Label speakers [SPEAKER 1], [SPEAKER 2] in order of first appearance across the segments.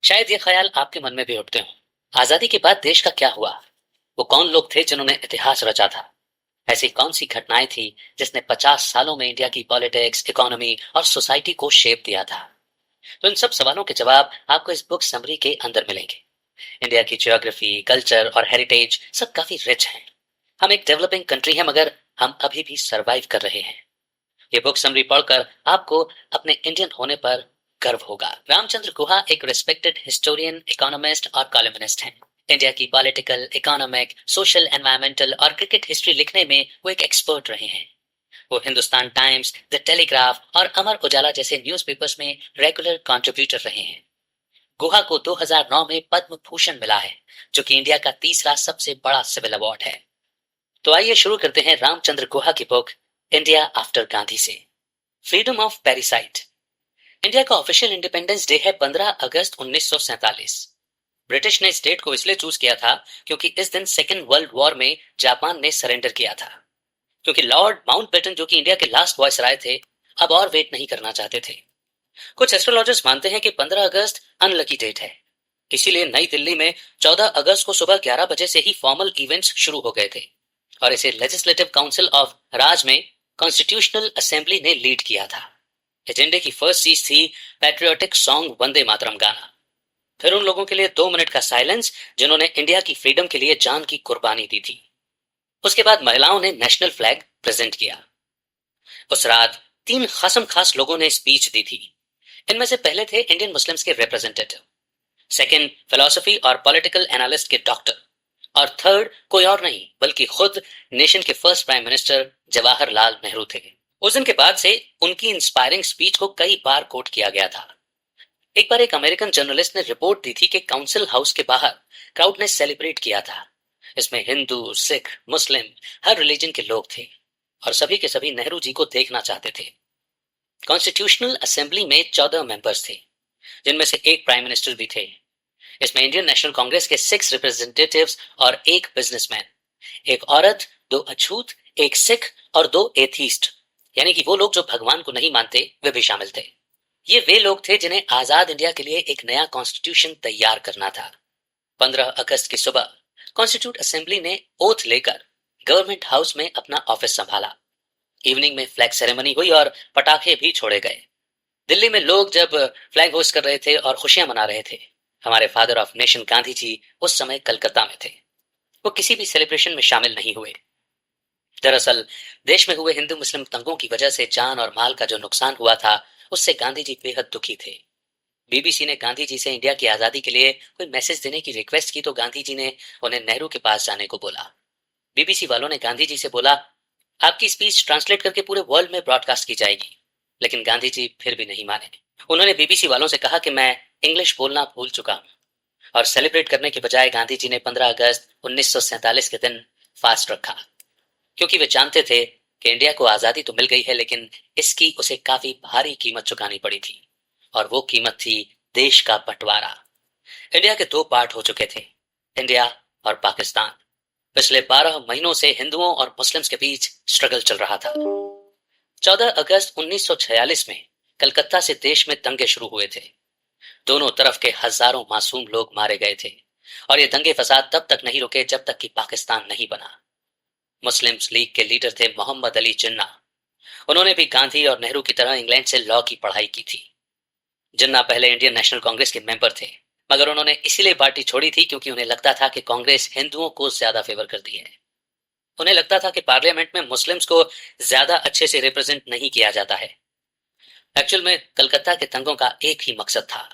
[SPEAKER 1] शायद ये ख्याल आपके मन में भी उठते हो। आजादी के बाद देश का क्या हुआ? वो कौन लोग थे जिन्होंने इतिहास रचा था? ऐसी कौन सी घटनाएं थी जिसने 50 सालों में इंडिया की पॉलिटिक्स, इकोनॉमी और सोसाइटी को शेप दिया था? तो इन सब सवालों के जवाब आपको इस बुक समरी के अंदर मिलेंगे। इंडिया की ज्योग्राफी, कल्चर और हेरिटेज सब काफी रिच हैं। हम एक डेवलपिंग कंट्री है, मगर हम अभी भी सरवाइव कर रहे हैं। ये बुक समरी पढ़कर आपको अपने इंडियन होने पर गर्व होगा। रामचंद्र गुहा एक रिस्पेक्टेड हिस्टोरियन, इकोनॉमिस्ट और कॉलमनिस्ट हैं। इंडिया की पॉलिटिकल, इकोनॉमिक, सोशल, एनवायरमेंटल और क्रिकेट हिस्ट्री लिखने में वो एक एक्सपर्ट रहे हैं। वो हिंदुस्तान टाइम्स, द टेलीग्राफ और अमर उजाला जैसे न्यूज़पेपर्स में रेगुलर कंट्रीब्यूटर रहे हैं। गुहा को 2009 में पद्म भूषण मिला है, जो कि इंडिया का तीसरा सबसे बड़ा सिविल अवार्ड है। तो आइए शुरू करते हैं रामचंद्र गुहा की बुक इंडिया आफ्टर गांधी से। Freedom of parasite. इंडिया का ऑफिशियल इंडिपेंडेंस डे है 15 अगस्त 1947। ब्रिटिश ने इस डेट को इसलिए चूज किया था क्योंकि इस दिन सेकेंड वर्ल्ड वॉर में जापान ने सरेंडर किया था। क्योंकि लॉर्ड माउंटबेटन, जो कि इंडिया के लास्ट वॉइसराय थे, अब और वेट नहीं करना चाहते थे। कुछ एस्ट्रोलॉजर्स मानते हैं कि 15 अगस्त अनलकी डेट है। इसीलिए नई दिल्ली में 14 अगस्त को सुबह 11 बजे से ही फॉर्मल इवेंट्स शुरू हो गए थे और इसे लेजिस्लेटिव काउंसिल ऑफ राज में कॉन्स्टिट्यूशनल असेंबली ने लीड किया था। एजेंडे की फर्स्ट चीज थी पैट्रियोटिक सॉन्ग वंदे मातरम गाना। फिर उन लोगों के लिए 2 मिनट का साइलेंस जिन्होंने इंडिया की फ्रीडम के लिए जान की कुर्बानी दी थी। उसके बाद महिलाओं ने नेशनल फ्लैग प्रेजेंट किया। उस रात 3 खासम खास लोगों ने स्पीच दी थी। इनमें से पहले थे इंडियन मुस्लिम्स के रिप्रेजेंटेटिव, सेकंड फिलोसफी और पॉलिटिकल एनालिस्ट के डॉक्टर, और थर्ड कोई और नहीं बल्कि खुद नेशन के first prime minister Jawaharlal Nehru थे। उस दिन के बाद से उनकी इंस्पायरिंग स्पीच को कई बार कोट किया गया था। एक बार एक अमेरिकन जर्नलिस्ट ने रिपोर्ट दी थी कि काउंसिल हाउस के बाहर क्राउड ने सेलिब्रेट किया था। इसमें हिंदू, सिख, मुस्लिम, हर रिलीजन के लोग थे और सभी के सभी नेहरू जी को देखना चाहते थे। कॉन्स्टिट्यूशनल असेंबली में 14 मेंबर्स थे, जिनमें से एक प्राइम मिनिस्टर भी थे। इसमें इंडियन नेशनल कांग्रेस के 6 रिप्रेजेंटेटिव्स और एक बिजनेसमैन, एक औरत, 2 अछूत, एक सिख और 2 एथीस्ट, यानी कि वो लोग जो भगवान को नहीं मानते, वे भी शामिल थे। ये वे लोग थे जिन्हें आजाद इंडिया के लिए एक नया कॉन्स्टिट्यूशन तैयार करना था। 15 अगस्त की सुबह कॉन्स्टिट्यूट असेंबली ने ओथ लेकर गवर्नमेंट हाउस में अपना ऑफिस संभाला। इवनिंग में फ्लैग सेरेमनी हुई और पटाखे भी छोड़े गए। दिल्ली में लोग जब फ्लैग होस्ट कर रहे थे और खुशियां मना रहे थे, हमारे father of nation Gandhi ji उस समय कलकत्ता में थे। वो किसी भी सेलिब्रेशन में शामिल नहीं हुए। दरअसल देश में हुए हिंदू मुस्लिम दंगों की वजह से जान और माल का जो नुकसान हुआ था, उससे गांधी जी बेहद दुखी थे। बीबीसी ने गांधी जी से इंडिया की आजादी के लिए कोई मैसेज देने की रिक्वेस्ट की तो गांधी जी ने उन्हें नेहरू के पास जाने को बोला। बीबीसी वालों ने गांधी जी से बोला, आपकी स्पीच ट्रांसलेट करके पूरे वर्ल्ड में ब्रॉडकास्ट की जाएगी। लेकिन गांधी जी फिर भी नहीं माने। उन्होंने बीबीसी वालों से कहा कि मैं इंग्लिश बोलना भूल चुका हूं, और सेलिब्रेट करने के बजाय गांधी जी ने 15 अगस्त 1947 के दिन फास्ट रखा, क्योंकि वे जानते थे कि इंडिया को आजादी तो मिल गई है, लेकिन इसकी उसे काफी भारी कीमत चुकानी पड़ी थी, और वो कीमत थी देश का बंटवारा। इंडिया के 2 पार्ट हो चुके थे, इंडिया और पाकिस्तान। पिछले 12 महीनों से हिंदुओं और मुस्लिम्स के बीच स्ट्रगल चल रहा था। 14 अगस्त 1946 में कलकत्ता से देश में दंगे शुरू हुए थे। दोनों तरफ के हजारों मासूम लोग मारे गए थे, और ये दंगे फसाद तब तक नहीं रुके जब तक कि पाकिस्तान नहीं बना। मुस्लिम्स लीग के लीडर थे मोहम्मद अली जिन्ना। उन्होंने भी गांधी और नेहरू की तरह इंग्लैंड से लॉ की पढ़ाई की थी। जिन्ना पहले इंडियन नेशनल कांग्रेस के मेंबर थे, मगर उन्होंने इसीलिए पार्टी छोड़ी थी क्योंकि उन्हें लगता था कि कांग्रेस हिंदुओं को ज्यादा फेवर करती है। उन्हें लगता था कि पार्लियामेंट में मुस्लिम्स को ज्यादा अच्छे से रिप्रेजेंट नहीं किया जाता है। एक्चुअल में कलकत्ता के दंगों का एक ही मकसद था,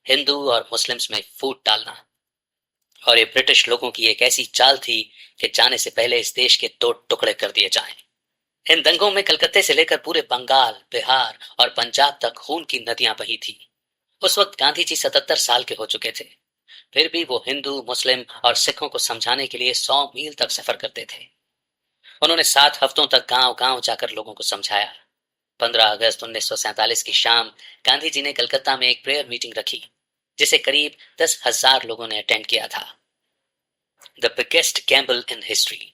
[SPEAKER 1] हिंदू और मुस्लिम्स में फूट डालना। और ये ब्रिटिश लोगों की एक ऐसी चाल थी कि जाने से पहले इस देश के 2 टुकड़े कर दिए जाएं। इन दंगों में कलकत्ते से लेकर पूरे बंगाल, बिहार और पंजाब तक खून की नदियां बही थी। उस वक्त गांधी जी 77 साल के हो चुके थे। फिर भी वो हिंदू, मुस्लिम और सिखों को समझाने के लिए 100 मील तक सफर करते थे। उन्होंने 7 हफ्तों तक गांव गांव जाकर लोगों को समझाया। 15 अगस्त 1947 की शाम गांधी जी ने कलकत्ता में एक प्रेयर मीटिंग रखी, जिसे करीब 10,000 लोगों ने अटेंड किया था। The biggest Gamble in history.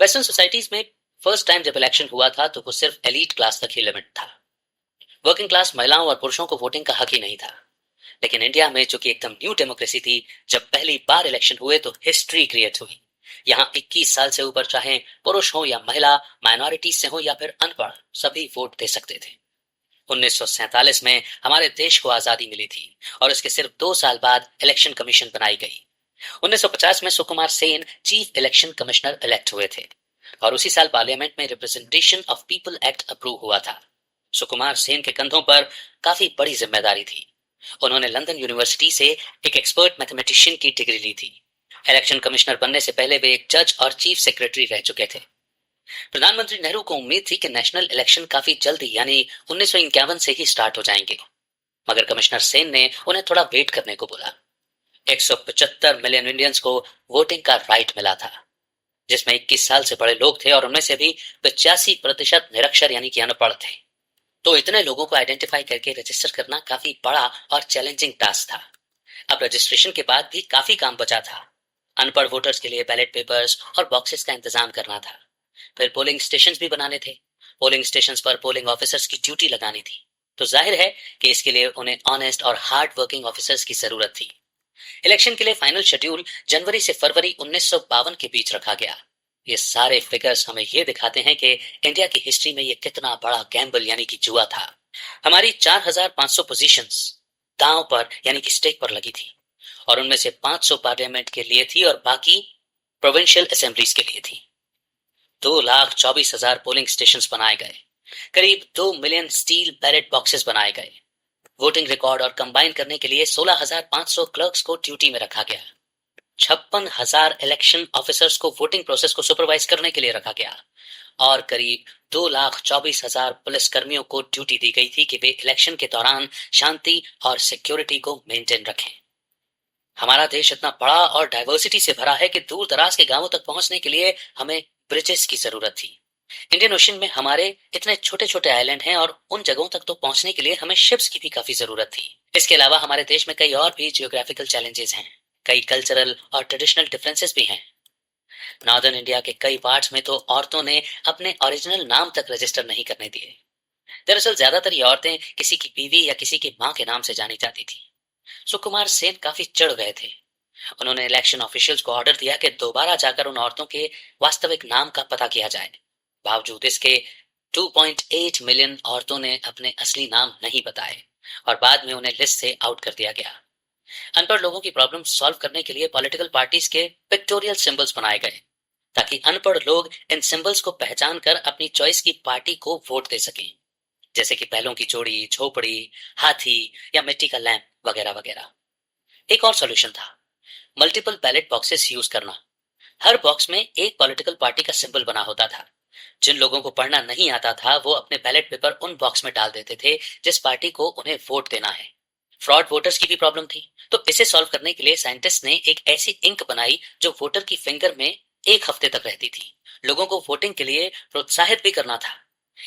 [SPEAKER 1] Western societies में फर्स्ट टाइम जब इलेक्शन हुआ था तो वो सिर्फ एलीट क्लास तक ही लिमिट था। वर्किंग क्लास महिलाओं और पुरुषों को वोटिंग का हक ही नहीं था। लेकिन इंडिया में जो कि एकदम न्यू डेमोक्रेसी थी, जब पहली बार इलेक्शन हुए तो हिस्ट्री क्रिएट हुई। यहाँ 21 साल से ऊपर चाहे पुरुष हो या महिला, माइनॉरिटीज से हो या फिर अनपढ़, सभी वोट दे सकते थे। 1947 में हमारे देश को आजादी मिली थी और उसके सिर्फ 2 साल बाद इलेक्शन कमीशन बनाई गई। 1950 में Sukumar Sen chief election commissioner elect हुए थे और उसी साल पार्लियामेंट में representation of people act approve हुआ था। सुकुमार सेन के कंधों पर काफी बड़ी जिम्मेदारी थी। उन्होंने लंदन यूनिवर्सिटी से एक एक्सपर्ट मैथमेटिशियन की डिग्री ली थी। इलेक्शन कमिश्नर बनने से पहले वे एक जज और चीफ सेक्रेटरी रह चुके थे। प्रधानमंत्री नेहरू को उम्मीद थी कि नेशनल इलेक्शन काफी जल्दी यानी 1951 से ही स्टार्ट हो जाएंगे, मगर कमिश्नर सेन ने उन्हें थोड़ा वेट करने को बोला। 175 मिलियन इंडियंस को वोटिंग का राइट मिला था, जिसमें 21 साल से बड़े लोग थे और उनमें से भी 85% निरक्षर यानी कि अनपढ़ थे। तो इतने लोगों को आइडेंटिफाई करके रजिस्टर करना काफी बड़ा और चैलेंजिंग टास्क था। अब रजिस्ट्रेशन के बाद भी काफी काम बचा था। अनपढ़ वोटर्स के लिए बैलेट पेपर्स और बॉक्सेस का इंतजाम करना था। फिर पोलिंग स्टेशंस भी बनाने थे। पोलिंग स्टेशंस पर पोलिंग ऑफिसर्स की ड्यूटी लगानी थी। तो जाहिर है कि इसके लिए उन्हें ऑनेस्ट और हार्ड वर्किंग ऑफिसर्स की जरूरत थी। इलेक्शन के लिए फाइनल शेड्यूल जनवरी से फरवरी 1952 के बीच रखा गया। ये सारे फिगर्स हमें ये दिखाते हैं कि इंडिया की हिस्ट्री में ये कितना बड़ा गैम्बल यानी कि जुआ था। हमारी 4500 पोजीशंस दांव पर यानी कि स्टेक पर लगी थी और उनमें से 500 पार्लियामेंट के लिए थी और बाकी प्रोविंशियल असेंबलीज के लिए थी। 2,24,000 पोलिंग स्टेशंस बनाए गए। करीब 2 मिलियन स्टील बैलेट बॉक्सेस बनाए गए। वोटिंग रिकॉर्ड और कंबाइन करने के लिए 16,500 क्लर्क्स को ड्यूटी में रखा गया। 56,000 इलेक्शन ऑफिसर्स को वोटिंग प्रोसेस को सुपरवाइज करने के लिए रखा गया और करीब 2,24,000 पुलिस कर्मियों को ड्यूटी दी गई थी कि वे इलेक्शन के दौरान शांति और सिक्योरिटी को मेंटेन रखें। हमारा देश इतना बड़ा और डाइवर्सिटी से भरा है कि दूर दराज के गांवों तक पहुंचने के लिए हमें ब्रिजेस की जरूरत थी। इंडियन ओशन में हमारे इतने छोटे छोटे आइलैंड हैं और उन जगहों तक तो पहुंचने के लिए हमें शिप्स की भी काफी जरूरत थी। इसके अलावा हमारे देश में कई और भी जियोग्राफिकल चैलेंजेस हैं। कई कल्चरल और ट्रेडिशनल डिफरेंसेस भी हैं। नॉर्दर्न इंडिया के कई पार्ट्स में तो औरतों ने अपने ओरिजिनल नाम तक रजिस्टर नहीं करने दिए। दरअसल ज्यादातर ये औरतें किसी की बीवी या किसी की मां के नाम से जानी जाती थी। सुकुमार सेन काफी चिढ़ गए थे। उन्होंने इलेक्शन ऑफिशियल्स को ऑर्डर दिया कि दोबारा जाकर उन औरतों के वास्तविक नाम का पता किया जाए। बावजूद इसके 2.8 मिलियन औरतों ने अपने असली नाम नहीं बताए और बाद में उन्हें लिस्ट से आउट कर दिया गया। अनपढ़ लोगों की प्रॉब्लम सॉल्व करने के लिए पॉलिटिकल पार्टीज के पिक्टोरियल सिंबल्स बनाए गए ताकि अनपढ़ लोग इन सिंबल्स को पहचान कर अपनी चॉइस की पार्टी को वोट दे सकें, जैसे कि बैलों की जोड़ी, झोपड़ी, हाथी या मिट्टी का लैंप वगैरह वगैरह। एक और सॉल्यूशन था मल्टीपल बैलेट बॉक्सेस यूज करना। हर बॉक्स में एक पॉलिटिकल पार्टी का सिंबल बना होता था। जिन लोगों को पढ़ना नहीं आता था वो अपने बैलेट पेपर उन बॉक्स में डाल देते थे जिस पार्टी को उन्हें वोट देना है। फ्रॉड वोटर्स की भी प्रॉब्लम थी, तो इसे सॉल्व करने के लिए साइंटिस्ट ने एक ऐसी इंक बनाई जो वोटर की फिंगर में 1 हफ्ते तक रहती थी। लोगों को वोटिंग के लिए प्रोत्साहित भी करना था।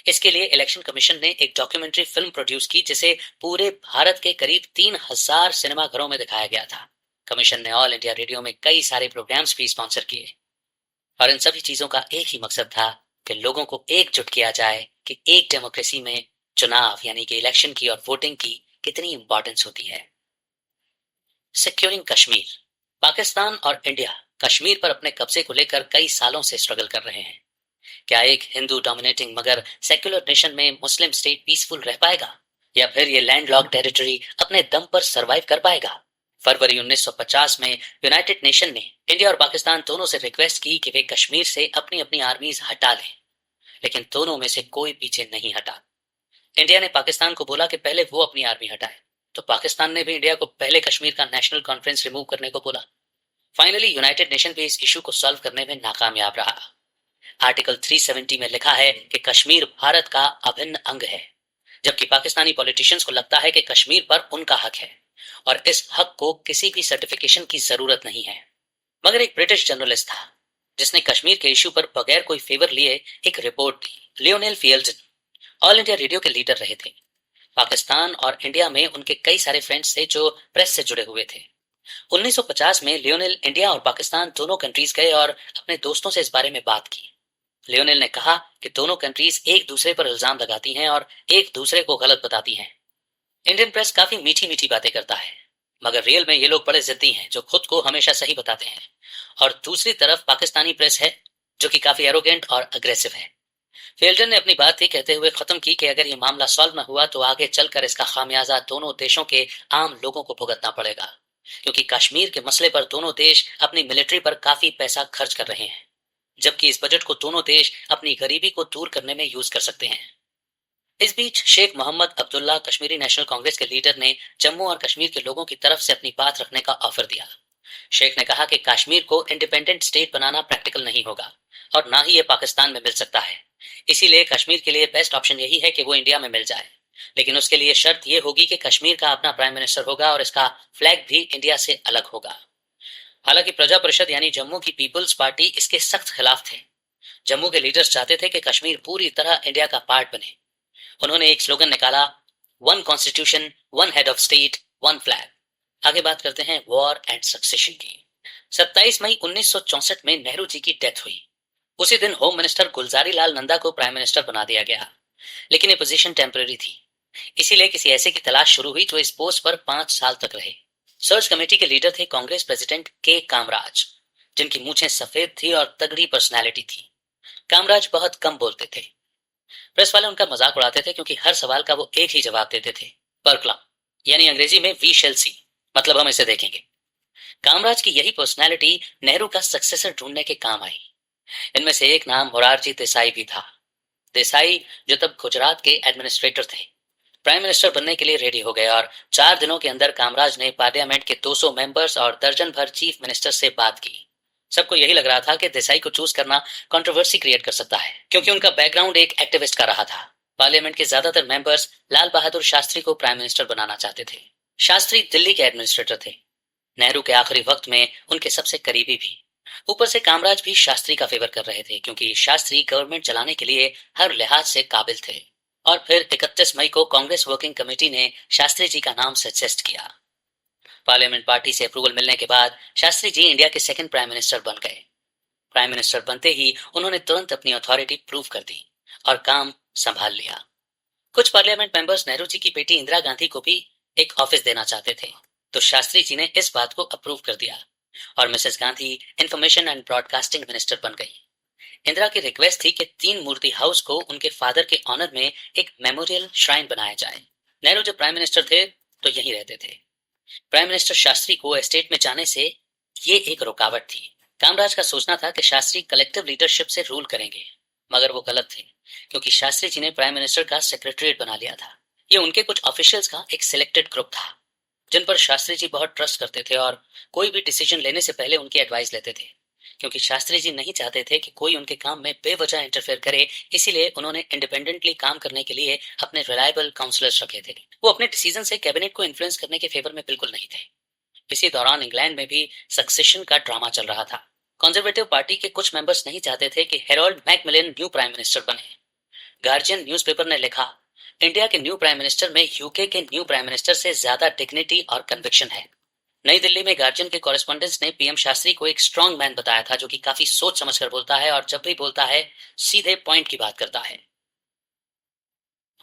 [SPEAKER 1] इसके लिए इलेक्शन कमीशन ने एक डॉक्यूमेंट्री फिल्म प्रोड्यूस की जिसे पूरे भारत के करीब 3,000 सिनेमाघरों में दिखाया गया था। कमीशन ने ऑल इंडिया रेडियो में कई सारे प्रोग्राम्स भी स्पॉन्सर किए और इन सभी चीजों का एक ही मकसद था कि लोगों को एकजुट किया जाए कि एक डेमोक्रेसी में चुनाव यानी कि इलेक्शन की और वोटिंग की कितनी इंपॉर्टेंस होती है। सिक्योरिंग कश्मीर। पाकिस्तान और इंडिया कश्मीर पर अपने कब्जे को लेकर कई सालों से स्ट्रगल कर रहे हैं। क्या एक हिंदू डोमिनेटिंग मगर सेक्युलर नेशन में मुस्लिम स्टेट पीसफुल रह पाएगा या फिर ये लैंडलॉक्ड टेरिटरी अपने दम पर सरवाइव कर पाएगा? फरवरी 1950 में यूनाइटेड नेशन ने इंडिया और पाकिस्तान दोनों से रिक्वेस्ट की कि वे कश्मीर से अपनी अपनी आर्मीज हटा लें, लेकिन दोनों में से कोई पीछे नहीं हटा। इंडिया ने पाकिस्तान को बोला कि पहले वो अपनी आर्मी हटाए, तो पाकिस्तान ने भी इंडिया को पहले कश्मीर का नेशनल कॉन्फ्रेंस रिमूव करने को बोला। फाइनली यूनाइटेड नेशन भी इस इशू को सॉल्व करने में नाकामयाब रहा। आर्टिकल 370 में लिखा है कि कश्मीर भारत का अभिन्न अंग है, जबकि पाकिस्तानी पॉलिटिशियंस को लगता है कि कश्मीर पर उनका हक है और इस हक को किसी भी सर्टिफिकेशन की जरूरत नहीं है। मगर एक ब्रिटिश जर्नलिस्ट था जिसने कश्मीर के इशू पर बगैर कोई फेवर लिए एक रिपोर्ट दी। लियोनेल फियल्डन ऑल इंडिया रेडियो के लीडर रहे थे। पाकिस्तान और इंडिया में उनके कई सारे फ्रेंड्स थे जो प्रेस से जुड़े हुए थे। 1950 में लियोनेल इंडिया और पाकिस्तान दोनों कंट्रीज गए और अपने दोस्तों से इस बारे में बात की। लियोनेल ने कहा कि दोनों कंट्रीज एक दूसरे पर इल्जाम लगाती हैं और एक दूसरे को गलत बताती हैं। इंडियन प्रेस काफी मीठी मीठी बातें करता है, मगर रियल में ये लोग बड़े जिद्दी हैं जो खुद को हमेशा सही बताते हैं। और दूसरी तरफ पाकिस्तानी प्रेस है जो कि काफी एरोगेंट और अग्रेसिव है। फेल्डन ने अपनी बात ही कहते हुए खत्म की कि अगर ये मामला सॉल्व न हुआ तो आगे चलकर इसका खामियाजा दोनों देशों के आम लोगों को भुगतना पड़ेगा, क्योंकि कश्मीर के मसले पर दोनों देश अपनी मिलिट्री पर काफी पैसा खर्च कर रहे हैं, जबकि इस बजट को दोनों देश अपनी गरीबी को दूर करने में यूज कर सकते हैं। इस बीच शेख मोहम्मद अब्दुल्ला कश्मीरी नेशनल कांग्रेस के लीडर ने जम्मू और कश्मीर के लोगों की तरफ से अपनी बात रखने का ऑफर दिया। शेख ने कहा कि कश्मीर को इंडिपेंडेंट स्टेट बनाना प्रैक्टिकल नहीं होगा और ना ही ये पाकिस्तान में मिल सकता है। इसीलिए कश्मीर के लिए बेस्ट ऑप्शन यही है कि वो इंडिया में मिल जाए, लेकिन उसके लिए शर्त ये होगी कि कश्मीर का अपना प्राइम मिनिस्टर होगा और इसका फ्लैग भी इंडिया से अलग होगा। हालांकि प्रजा परिषद यानी जम्मू की पीपुल्स पार्टी इसके सख्त खिलाफ थे। जम्मू के लीडर्स चाहते थे कि कश्मीर पूरी तरह इंडिया का पार्ट बने। उन्होंने एक स्लोगन निकाला, one constitution, one head of state, one flag. आगे बात करते हैं वॉर एंड सक्सेशन की। 27 मई 1964 में नेहरू जी की डेथ हुई। उसी दिन होम मिनिस्टर गुलजारी लाल नंदा को प्राइम मिनिस्टर बना दिया गया, लेकिन ये पोजीशन टेम्पररी थी। इसीलिए किसी ऐसे की तलाश शुरू हुई जो इस पोस्ट पर 5 साल तक रहे। सर्च कमेटी के लीडर थे कांग्रेस प्रेसिडेंट के कामराज, जिनकी मूछें सफेद थी और तगड़ी पर्सनैलिटी थी। कामराज बहुत कम बोलते थे। प्रेस वाले उनका मजाक उड़ाते थे क्योंकि हर सवाल का वो एक ही जवाब देते थे, परक्लम, यानी अंग्रेजी में वी शैल सी, मतलब हम इसे देखेंगे। कामराज की यही पर्सनैलिटी नेहरू का सक्सेसर ढूंढने के काम आई। इनमें से एक नाम मोरारजी देसाई भी था। देसाई, जो तब गुजरात के एडमिनिस्ट्रेटर थे, प्राइम मिनिस्टर बनने के लिए रेडी हो गए और 4 दिनों के अंदर कामराज ने पार्लियामेंट के 200 मेंबर्स और दर्जन भर चीफ मिनिस्टर से बात की। सबको यही लग रहा था कि देसाई को चूज करना कंट्रोवर्सी क्रिएट कर सकता है, क्योंकि उनका बैकग्राउंड एक एक्टिविस्ट का रहा था। पार्लियामेंट के ज्यादातर मेंबर्स लाल बहादुर शास्त्री को प्राइम मिनिस्टर बनाना चाहते थे। शास्त्री दिल्ली के एडमिनिस्ट्रेटर थे, नेहरू के आखिरी वक्त में उनके सबसे करीबी भी। ऊपर से कामराज भी शास्त्री का फेवर कर रहे थे, क्योंकि शास्त्री गवर्नमेंट चलाने के लिए हर लिहाज से काबिल थे। और फिर 31 मई को कांग्रेस वर्किंग कमेटी ने शास्त्री जी का नाम सजेस्ट किया। पार्लियामेंट पार्टी से अप्रूवल मिलने के बाद शास्त्री जी इंडिया के सेकंड प्राइम मिनिस्टर बन गए। प्राइम मिनिस्टर बनते ही उन्होंने तुरंत अपनी अथॉरिटी प्रूव कर दी और काम संभाल लिया। कुछ पार्लियामेंट मेंबर्स नेहरू जी की बेटी इंदिरा गांधी को भी एक ऑफिस देना चाहते थे, तो शास्त्री जी ने इस बात को अप्रूव कर दिया और Mrs Gandhi information and broadcasting minister बन गई। इंदिरा की रिक्वेस्ट थी कि 3 मूर्ति हाउस को उनके फादर के ऑनर में एक मेमोरियल श्राइन बनाया जाए। नेहरू जब प्राइम मिनिस्टर थे तो यहीं रहते थे। प्राइम मिनिस्टर शास्त्री को एस्टेट में जाने से ये एक रुकावट थी। कामराज का सोचना था कि शास्त्री कलेक्टिव लीडरशिप से रूल करेंगे, मगर वो गलत थे, क्योंकि शास्त्री जी ने प्राइम मिनिस्टर का सेक्रेटरीट बना लिया था। ये उनके कुछ ऑफिशियल्स का एक सिलेक्टेड ग्रुप था, जिन पर शास्त्री जी बहुत ट्रस्ट करते थे और कोई भी डिसीजन लेने से पहले उनकी एडवाइस लेते थे, क्योंकि शास्त्री जी नहीं चाहते थे कि कोई उनके काम में बेवजह इंटरफेयर करे। इसीलिए उन्होंने इंडिपेंडेंटली काम करने के लिए अपने रिलायबल काउंसलर्स रखे थे। वो अपने डिसीजन से कैबिनेट को इन्फ्लुएंस करने के फेवर में बिल्कुल नहीं थे। इसी दौरान इंग्लैंड में भी सक्सेशन का ड्रामा चल रहा था। कंजर्वेटिव पार्टी के कुछ मेंबर्स नहीं चाहते थे कि Harold Macmillan new prime minister बने। गार्जियन न्यूज़पेपर ने लिखा, इंडिया के न्यू प्राइम मिनिस्टर में यूके के न्यू प्राइम मिनिस्टर से ज्यादा डिग्निटी और कन्विक्शन है। नई दिल्ली में गार्जियन के कॉरेस्पॉन्डेंट्स ने पीएम शास्त्री को एक स्ट्रांग मैन बताया था, जो कि काफी सोच समझकर बोलता है और जब भी बोलता है सीधे पॉइंट की बात करता है।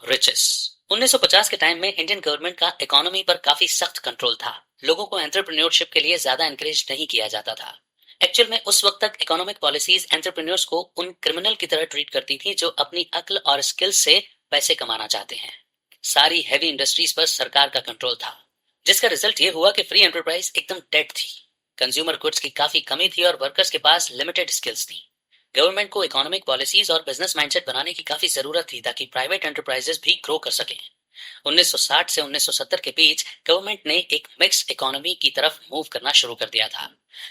[SPEAKER 1] रिचेस 1950 के टाइम में इंडियन गवर्नमेंट का इकोनॉमी पर काफी सख्त कंट्रोल था। लोगों को एंटरप्रेन्योरशिप के लिए ज्यादा एनकरेज नहीं किया जाता था। एक्चुअल में उस वक्त तक इकोनॉमिक पॉलिसीज एंटरप्रेन्योर्स को उन क्रिमिनल की तरह ट्रीट करती थी जो अपनी अक्ल और स्किल्स से पैसे कमाना चाहते हैं। सारी हैवी इंडस्ट्रीज पर सरकार का कंट्रोल था, जिसका रिजल्ट ये हुआ कि फ्री एंटरप्राइज एकदम डेड थी। कंज्यूमर गुड्स की काफी कमी थी और वर्कर्स के पास लिमिटेड स्किल्स थी। गवर्नमेंट को इकोनॉमिक पॉलिसीज और बिजनेस माइंडसेट बनाने की काफी जरूरत थी ताकि प्राइवेट एंटरप्राइजेस भी ग्रो कर सके। 1960 से 1970 के बीच गवर्नमेंट ने एक मिक्स्ड इकोनॉमी की तरफ मूव करना शुरू कर दिया था,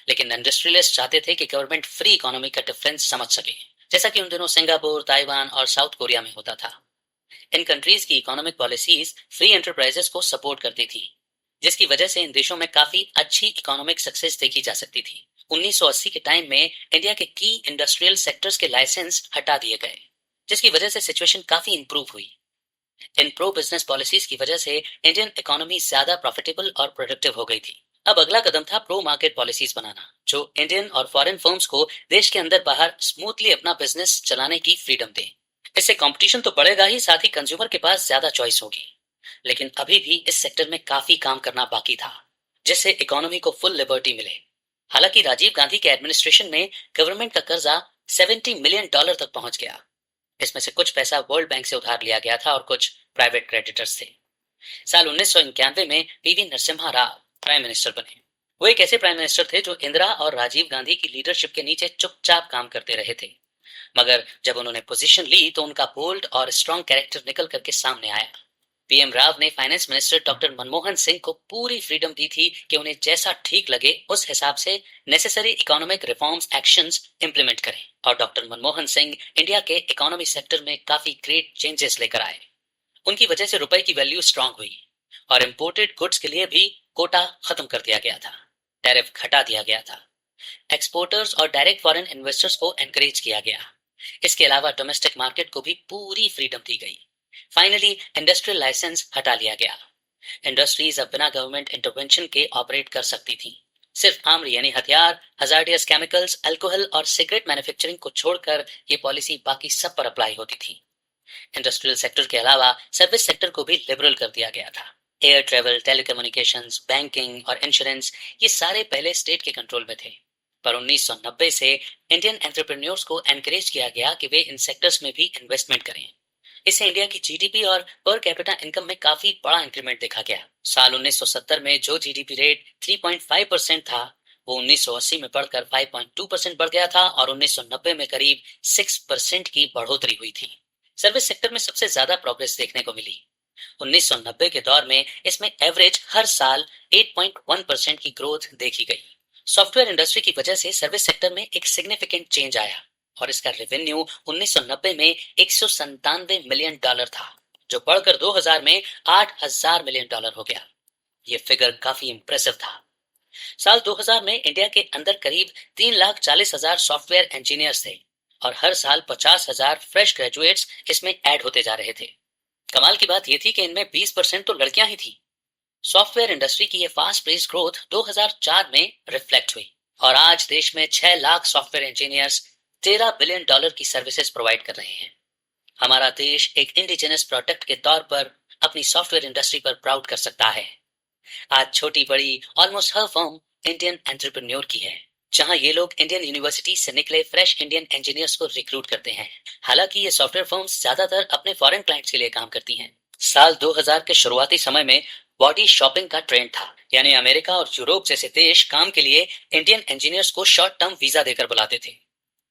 [SPEAKER 1] लेकिन इंडस्ट्रियलिस्ट चाहते थे कि गवर्नमेंट फ्री इकोनॉमी का डिफरेंस समझ सके, जैसा कि उन दिनों सिंगापुर, ताइवान और साउथ कोरिया में होता था। इन कंट्रीज की इकोनॉमिक पॉलिसीज फ्री एंटरप्राइजेस को सपोर्ट करती थी, जिसकी वजह से इन देशों में काफी अच्छी इकोनॉमिक सक्सेस देखी जा सकती थी। 1980 के टाइम में इंडिया के की इंडस्ट्रियल सेक्टर्स के लाइसेंस हटा दिए गए, जिसकी वजह से सिचुएशन काफी इंप्रूव हुई। इन प्रो बिजनेस पॉलिसीज की वजह से इंडियन इकोनॉमी ज्यादा प्रॉफिटेबल और प्रोडक्टिव हो गई थी। अब अगला कदम था प्रो मार्केट पॉलिसीज बनाना, जो इंडियन और फॉरेन फर्म्स को देश के अंदर बाहर स्मूथली अपना बिजनेस चलाने की फ्रीडम दे। इससे कंपटीशन तो बढ़ेगा ही, साथ ही कंज्यूमर के पास ज्यादा चॉइस होगी। लेकिन अभी भी इस सेक्टर में काफी काम करना बाकी था, जिससे इकोनॉमी को फुल लिबर्टी मिले। हालांकि राजीव गांधी के एडमिनिस्ट्रेशन में गवर्नमेंट का कर्जा $70 मिलियन तक पहुंच गया। इसमें से कुछ पैसा वर्ल्ड बैंक से उधार लिया गया था और कुछ प्राइवेट क्रेडिटर्स थे। साल 1991 में PV Narasimha Rao prime minister बने। वो एक ऐसे प्राइम मिनिस्टर थे जो इंदिरा और राजीव गांधी की लीडरशिप के नीचे चुपचाप काम करते रहे थे, मगर जब उन्होंने पोजीशन ली तो उनका बोल्ड और स्ट्रांग कैरेक्टर निकल करके सामने आया। पीएम राव ने finance minister doctor Manmohan Singh को पूरी फ्रीडम दी थी कि उन्हें जैसा ठीक लगे उस हिसाब से necessary economic reforms actions implement करें, और डॉक्टर मनमोहन सिंह इंडिया के इकोनॉमी सेक्टर में काफी ग्रेट चेंजेस लेकर आए। उनकी वजह से रुपए की वैल्यू स्ट्रांग हुई और इंपोर्टेड गुड्स के लिए भी कोटा खत्म कर दिया गया था, टैरिफ घटा दिया गया था, एक्सपोर्टर्स और डायरेक्ट फॉरेन इन्वेस्टर्स को एनकरेज किया गया। इसके अलावा डोमेस्टिक मार्केट को भी पूरी फ्रीडम दी गई। फाइनली इंडस्ट्रियल लाइसेंस हटा लिया गया। इंडस्ट्रीज अब बिना गवर्नमेंट इंटरवेंशन के ऑपरेट कर सकती थी। सिर्फ आर्मरी यानी हथियार, हजार्डियस केमिकल्स, अल्कोहल और सिगरेट मैन्युफैक्चरिंग को छोड़कर ये पॉलिसी बाकी सब पर अप्लाई होती थी। इंडस्ट्रियल सेक्टर के अलावा सर्विस सेक्टर को भी लिबरल कर दिया गया था। एयर ट्रेवल, टेलीकम्युनिकेशंस, बैंकिंग और इंश्योरेंस ये सारे पहले स्टेट के कंट्रोल में थे, पर 1990 से इंडियन एंटरप्रेन्योर्स को एनकरेज किया गया कि वे इन सेक्टर्स में भी इन्वेस्टमेंट करें। इससे इंडिया की जीडीपी और पर कैपिटा इनकम में काफी बड़ा इंक्रीमेंट देखा गया। साल 1970 में जो जीडीपी रेट 3.5% था, वो 1980 में बढ़कर 5.2% बढ़ गया था और 1990 में करीब 6% की बढ़ोतरी हुई थी। सर्विस सेक्टर में सबसे ज्यादा प्रोग्रेस देखने को मिली। 1990 के दौर में इसमें एवरेज हर साल 8.1% की ग्रोथ देखी गई। सॉफ्टवेयर इंडस्ट्री की वजह से सर्विस सेक्टर में एक सिग्निफिकेंट चेंज आया और इसका रेवेन्यू 1990 में $197 मिलियन था, जो बढ़कर 2000 में $8000 मिलियन हो गया। ये फिगर काफी इंप्रेसिव था। साल 2000 में इंडिया के अंदर करीब 3,40,000 सॉफ्टवेयर इंजीनियर्स थे और हर साल 50,000 फ्रेश ग्रेजुएट्स इसमें ऐड होते जा रहे थे। कमाल की बात यह थी कि इनमें 20% तो लड़कियां ही थी। सॉफ्टवेयर इंडस्ट्री की ये फास्ट पेस ग्रोथ 2004 में रिफ्लेक्ट हुई और आज देश में 6 लाख सॉफ्टवेयर इंजीनियर्स $13 बिलियन की सर्विसेज प्रोवाइड कर रहे हैं। हमारा देश एक इंडिजिनस प्रोडक्ट के तौर पर अपनी सॉफ्टवेयर इंडस्ट्री पर प्राउड कर सकता है। आज छोटी बड़ी ऑलमोस्ट हर फर्म इंडियन एंटरप्रेन्योर की है, जहां ये लोग इंडियन यूनिवर्सिटी से निकले फ्रेश इंडियन इंजीनियर्स को रिक्रूट करते हैं। हालांकि ये सॉफ्टवेयर फर्म्स ज्यादातर अपने फॉरेन क्लाइंट्स के लिए काम करती हैं। साल 2000 के शुरुआती समय में बॉडी शॉपिंग का ट्रेंड था, यानी अमेरिका और यूरोप जैसे देश काम के लिए इंडियन इंजीनियर्स को शॉर्ट टर्म वीजा देकर बुलाते थे।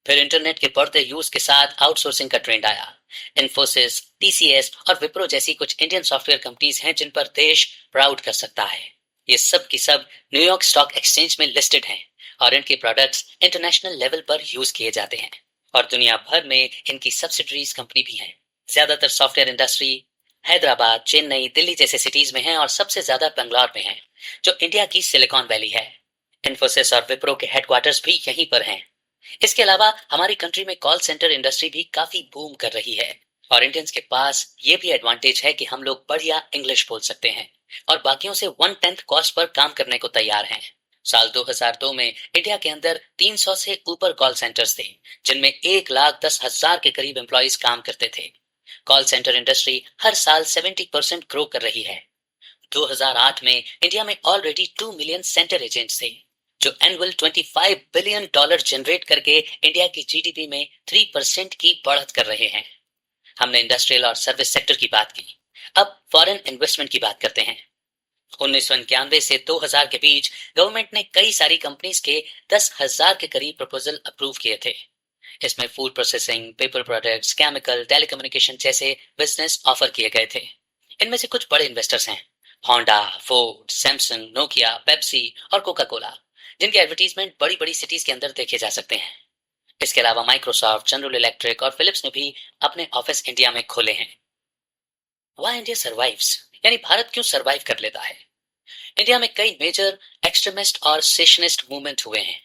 [SPEAKER 1] फिर इंटरनेट के बढ़ते यूज के साथ आउटसोर्सिंग का ट्रेंड आया। इन्फोसिस, टीसीएस और विप्रो जैसी कुछ इंडियन सॉफ्टवेयर कंपनीज हैं जिन पर देश प्राउड कर सकता है। ये सब की सब न्यूयॉर्क स्टॉक एक्सचेंज में लिस्टेड हैं और इनके प्रोडक्ट्स इंटरनेशनल लेवल पर यूज किए जाते हैं और दुनिया भर में इनकी सब्सिडरीज कंपनी भी हैं। ज्यादातर सॉफ्टवेयर इंडस्ट्री हैदराबाद, चेन्नई, दिल्ली जैसे सिटीज में है और सबसे ज्यादा बंगलौर में है, जो इंडिया की सिलिकॉन वैली है। इन्फोसिस और विप्रो के हेडक्वार्टर्स भी यहीं पर हैं। इसके अलावा हमारी कंट्री में कॉल सेंटर इंडस्ट्री भी काफी बूम कर रही है और इंडियंस के पास ये भी एडवांटेज है कि हम लोग बढ़िया इंग्लिश बोल सकते हैं और बाकियों से 1/10 कॉस्ट पर काम करने को तैयार हैं। साल 2002 में इंडिया के अंदर 300 से ऊपर कॉल सेंटर्स थे, जिनमें 1,10,000 के करीब एम्प्लॉइज काम करते थे। कॉल सेंटर इंडस्ट्री हर साल 70% ग्रो कर रही है। 2008 में इंडिया में ऑलरेडी 2 मिलियन सेंटर एजेंट्स थे, जो एनुअल $25 बिलियन जनरेट करके इंडिया की जीडीपी में 3% की बढ़त कर रहे हैं। हमने इंडस्ट्रियल और सर्विस सेक्टर की बात की, अब फॉरेन इन्वेस्टमेंट की बात करते हैं। 1991 से 2000 के बीच गवर्नमेंट ने कई सारी कंपनीज के 10,000 के करीब प्रपोजल अप्रूव किए थे। इसमें food processing, paper products, chemical, telecommunication जैसे बिजनेस ऑफर किए गए थे। इनमें से कुछ बड़े इन्वेस्टर्स हैं, Honda, Ford, Samsung, Nokia, Pepsi और कोका कोला, जिनके एडवर्टीजमेंट बड़ी बड़ी सिटीज के अंदर देखे जा सकते हैं। इसके अलावा माइक्रोसॉफ्ट, जनरल इलेक्ट्रिक और फिलिप्स ने भी अपने ऑफिस इंडिया में खोले हैं। व्हाई इंडिया सर्वाइव्स, यानी भारत क्यों सर्वाइव कर लेता है। इंडिया में कई मेजर एक्सट्रीमिस्ट और सेशनिस्ट मूवमेंट हुए हैं।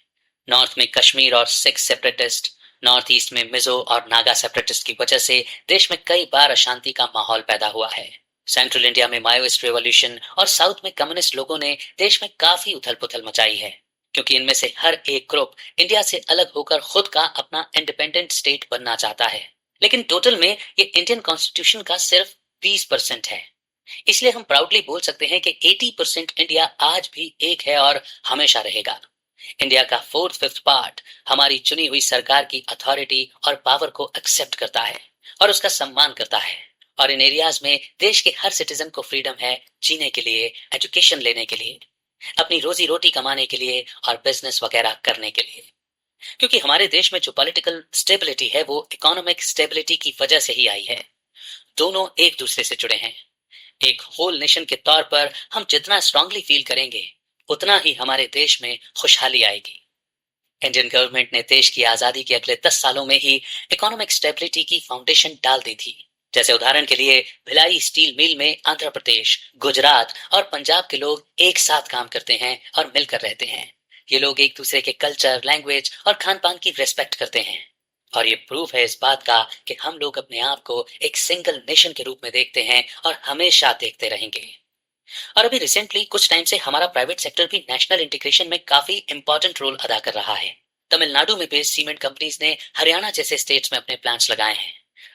[SPEAKER 1] नॉर्थ में कश्मीर और सिख सेपरेटिस्ट, नॉर्थ ईस्ट में मिजो और नागा सेपरेटिस्ट की वजह से देश में कई बार अशांति का माहौल पैदा हुआ है। सेंट्रल इंडिया में माओइस्ट रेवोल्यूशन और साउथ में कम्युनिस्ट लोगों ने देश में काफी उथल पुथल मचाई है, क्योंकि इनमें से हर एक ग्रुप इंडिया से अलग होकर खुद का अपना इंडिपेंडेंट स्टेट बनना चाहता है। लेकिन टोटल में ये इंडियन कॉन्स्टिट्यूशन का सिर्फ 20% है। इसलिए हम प्राउडली बोल सकते हैं कि 80% इंडिया आज भी एक है और हमेशा रहेगा। इंडिया का फोर्थ फिफ्थ पार्ट हमारी चुनी हुई सरकार की अथॉरिटी और पावर को एक्सेप्ट करता है और उसका सम्मान करता है। और इन एरियाज में देश के हर सिटीजन को फ्रीडम है जीने के लिए, एजुकेशन लेने के लिए, अपनी रोजी रोटी कमाने के लिए और बिजनेस वगैरह करने के लिए। क्योंकि हमारे देश में जो पॉलिटिकल स्टेबिलिटी है वो इकोनॉमिक स्टेबिलिटी की वजह से ही आई है। दोनों एक दूसरे से जुड़े हैं। एक होल नेशन के तौर पर हम जितना स्ट्रांगली फील करेंगे उतना ही हमारे देश में खुशहाली आएगी। इंडियन गवर्नमेंट ने देश की आजादी के अगले 10 सालों में ही इकोनॉमिक स्टेबिलिटी की फाउंडेशन डाल दी थी। जैसे उदाहरण के लिए भिलाई स्टील मिल में आंध्र प्रदेश, गुजरात और पंजाब के लोग एक साथ काम करते हैं और मिलकर रहते हैं। ये लोग एक दूसरे के कल्चर, लैंग्वेज और खान पान की रेस्पेक्ट करते हैं। और ये प्रूफ है इस बात का कि हम लोग अपने आप को एक सिंगल नेशन के रूप में देखते हैं और हमेशा देखते रहेंगे। और अभी रिसेंटली कुछ टाइम से हमारा प्राइवेट सेक्टर भी नेशनल इंटीग्रेशन में काफी इंपॉर्टेंट रोल अदा कर रहा है। तमिलनाडु में बेस्ड सीमेंट कंपनीज ने हरियाणा जैसे स्टेट्स में अपने प्लांट्स लगाए हैं।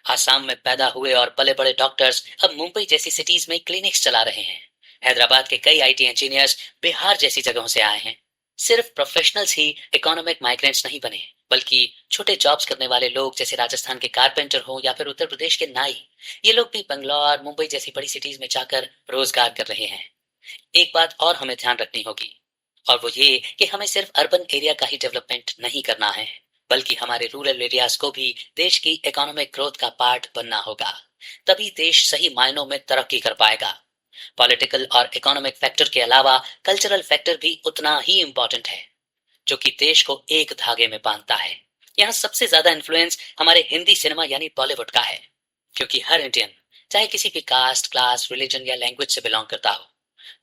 [SPEAKER 1] आसाम में पैदा हुए और पले बड़े डॉक्टर्स अब मुंबई जैसी सिटीज में क्लिनिक्स चला रहे हैं। हैदराबाद के कई आईटी इंजीनियर्स बिहार जैसी जगहों से आए हैं। सिर्फ प्रोफेशनल्स ही इकोनॉमिक माइग्रेंट्स नहीं बने, बल्कि छोटे जॉब्स करने वाले लोग जैसे राजस्थान के कारपेंटर हो या फिर उत्तर प्रदेश के नाई, ये लोग भी बंगलौर, मुंबई जैसी बड़ी सिटीज में जाकर रोजगार कर रहे हैं। एक बात और हमें ध्यान रखनी होगी, और वो ये कि हमें सिर्फ अर्बन एरिया का ही डेवलपमेंट नहीं करना है, बल्कि हमारे रूरल एरियाज को भी देश की इकोनॉमिक ग्रोथ का पार्ट बनना होगा। तभी देश सही मायनों में तरक्की कर पाएगा। पॉलिटिकल और इकोनॉमिक फैक्टर के अलावा कल्चरल फैक्टर भी उतना ही इंपॉर्टेंट है, जो कि देश को एक धागे में बांधता है। यहाँ सबसे ज्यादा इन्फ्लुएंस हमारे हिंदी सिनेमा यानी बॉलीवुड का है, क्योंकि हर इंडियन चाहे किसी भी कास्ट, क्लास, रिलीजन या लैंग्वेज से बिलोंग करता हो,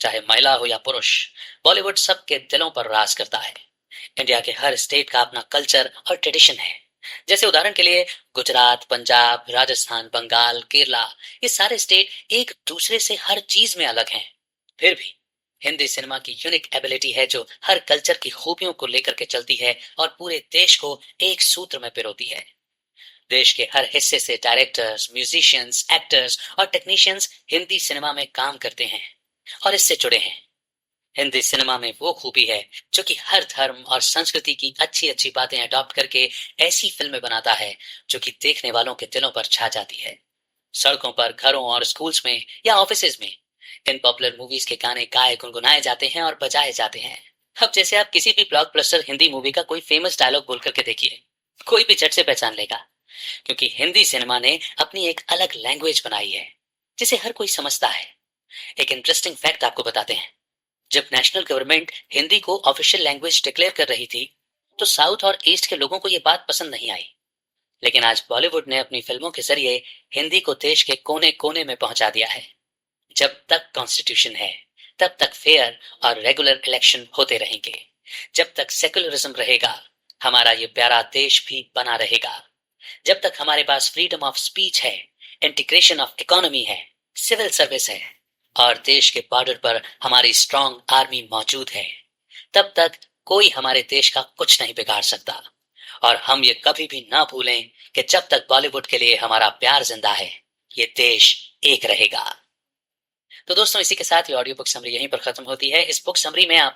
[SPEAKER 1] चाहे महिला हो या पुरुष, बॉलीवुड सबके दिलों पर राज करता है। इंडिया के हर स्टेट का अपना कल्चर और ट्रेडिशन है। जैसे उदाहरण के लिए गुजरात, पंजाब, राजस्थान, बंगाल, केरला, ये सारे स्टेट एक दूसरे से हर चीज में अलग हैं। फिर भी हिंदी सिनेमा की यूनिक एबिलिटी है जो हर कल्चर की खूबियों को लेकर के चलती है और पूरे देश को एक सूत्र में पिरोती है। देश के हर हिस्से से डायरेक्टर्स, म्यूजिशियंस, एक्टर्स और टेक्नीशियंस हिंदी सिनेमा में काम करते हैं और इससे जुड़े हैं। हिंदी सिनेमा में वो खूबी है जो कि हर धर्म और संस्कृति की अच्छी अच्छी बातें अडॉप्ट करके ऐसी फिल्में बनाता है जो कि देखने वालों के दिलों पर छा जाती है। सड़कों पर, घरों और स्कूल्स में या ऑफिसेज में इन पॉपुलर मूवीज के गाने गाए, गुनगुनाए जाते हैं और बजाए जाते हैं। अब जैसे आप किसी भी ब्लॉकबस्टर हिंदी मूवी का कोई फेमस डायलॉग बोल करके देखिए, कोई भी झट से पहचान लेगा, क्योंकि हिंदी सिनेमा ने अपनी एक अलग लैंग्वेज बनाई है जिसे हर कोई समझता है। एक इंटरेस्टिंग फैक्ट आपको बताते हैं। जब नेशनल गवर्नमेंट हिंदी को ऑफिशियल लैंग्वेज डिक्लेयर कर रही थी तो साउथ और ईस्ट के लोगों को यह बात पसंद नहीं आई। लेकिन आज बॉलीवुड ने अपनी फिल्मों के जरिए हिंदी को देश के कोने कोने में पहुंचा दिया है। जब तक कॉन्स्टिट्यूशन है तब तक फेयर और रेगुलर इलेक्शन होते रहेंगे। जब तक सेकुलरिज्म रहेगा हमारा ये प्यारा देश भी बना रहेगा। जब तक हमारे पास फ्रीडम ऑफ स्पीच है, इंटीग्रेशन ऑफ इकोनॉमी है, सिविल सर्विस है और देश के बॉर्डर पर हमारी स्ट्रांग आर्मी मौजूद है, तब तक कोई हमारे देश का कुछ नहीं बिगाड़ सकता। और हम ये कभी भी ना भूलें कि जब तक बॉलीवुड के लिए हमारा प्यार जिंदा है ये देश एक रहेगा। तो दोस्तों, इसी के साथ ये ऑडियो बुक समरी यहीं पर खत्म होती है। इस बुक समरी में आप